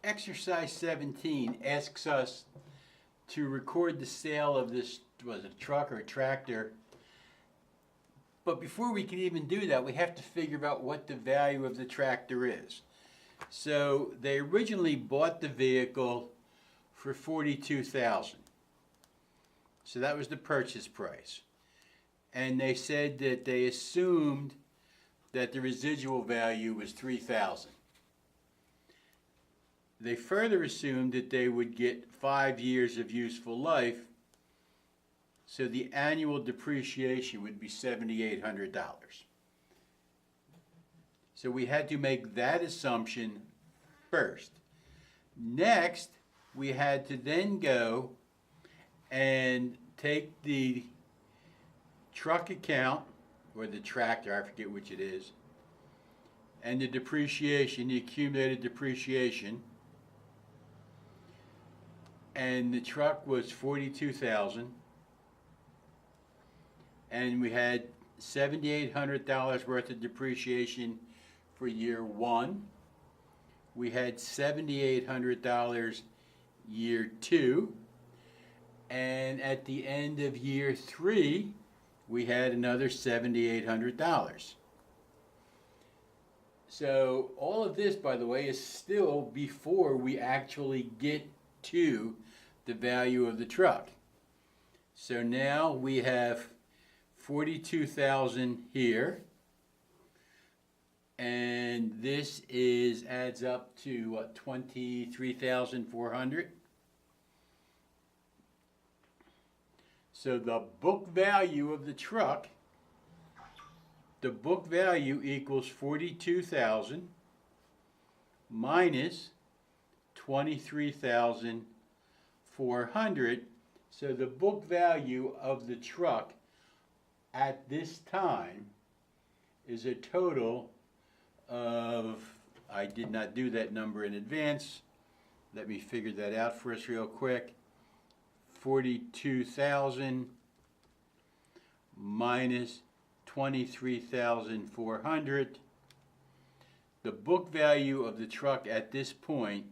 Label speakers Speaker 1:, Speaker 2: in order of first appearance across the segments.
Speaker 1: Exercise 17 asks us to record the sale of this, was it a truck or a tractor? But before we can even do that, we have to figure out what the value of the tractor is. So they originally bought the vehicle for $42,000. So that was the purchase price. And they said that they assumed that the residual value was $3,000. They further assumed that they would get 5 years of useful life, so the annual depreciation would be $7,800. So we had to make that assumption first. Next, we had to then go and take the truck account, or the tractor, I forget which it is, and the depreciation, the accumulated depreciation. And the truck was $42,000, and we had $7,800 worth of depreciation for year 1. We had $7,800 year 2, and at the end of year 3, we had another $7,800. So all of this, by the way, is still before we actually get to the value of the truck. So now we have $42,000 here, and this adds up to what, $23,400. So the book value of the truck, the book value equals $42,000 minus $23,400. So the book value of the truck at this time is a total of, I did not do that number in advance. Let me figure that out for us real quick. 42,000 minus 23,400. The book value of the truck at this point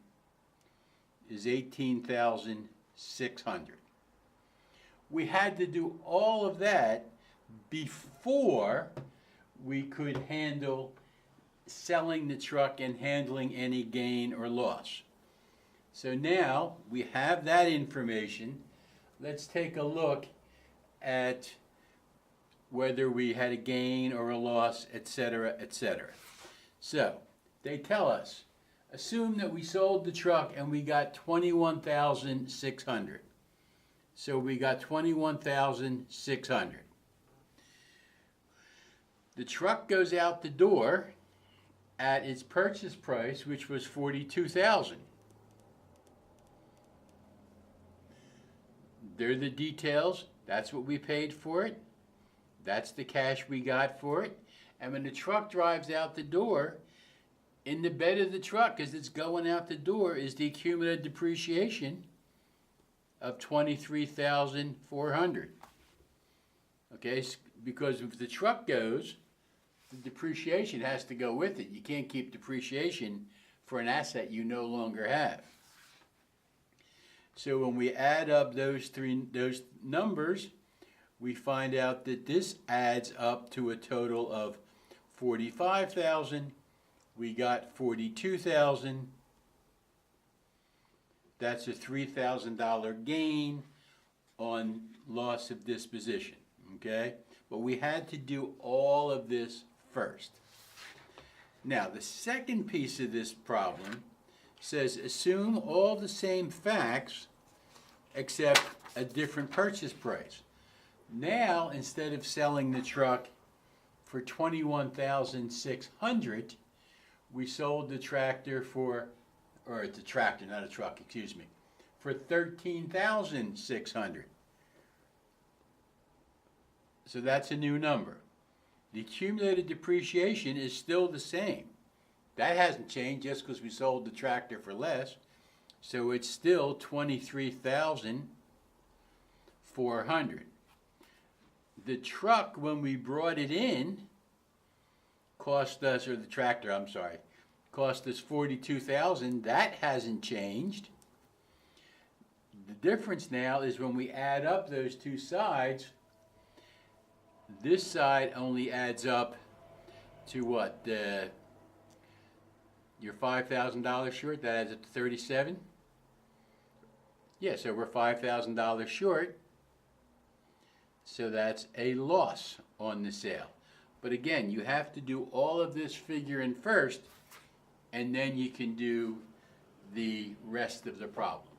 Speaker 1: is 18,600. We had to do all of that before we could handle selling the truck and handling any gain or loss. So now we have that information. Let's take a look at whether we had a gain or a loss, etc., etc. So they tell us, assume that we sold the truck and we got $21,600. So we got $21,600. The truck goes out the door at its purchase price, which was $42,000. They're the details. That's what we paid for it. That's the cash we got for it. And when the truck drives out the door, in the bed of the truck, as it's going out the door, is the accumulated depreciation of $23,400. Okay, because if the truck goes, the depreciation has to go with it. You can't keep depreciation for an asset you no longer have. So when we add up those numbers, we find out that this adds up to a total of $45,000. We got $42,000. That's a $3,000 gain on loss of disposition. Okay? But we had to do all of this first. Now, the second piece of this problem says assume all the same facts except a different purchase price. Now, instead of selling the truck for $21,600, we sold the tractor for, or it's a tractor, not a truck, excuse me, for $13,600. So that's a new number. The accumulated depreciation is still the same. That hasn't changed just because we sold the tractor for less. So it's still $23,400. The truck, when we brought it in, cost us, or the tractor, I'm sorry, cost us $42,000. That hasn't changed. The difference now is when we add up those two sides, this side only adds up to what? You're $5,000 short. That adds up to 37. Yeah, so we're $5,000 short. So that's a loss on the sale. But again, you have to do all of this figuring first, and then you can do the rest of the problem.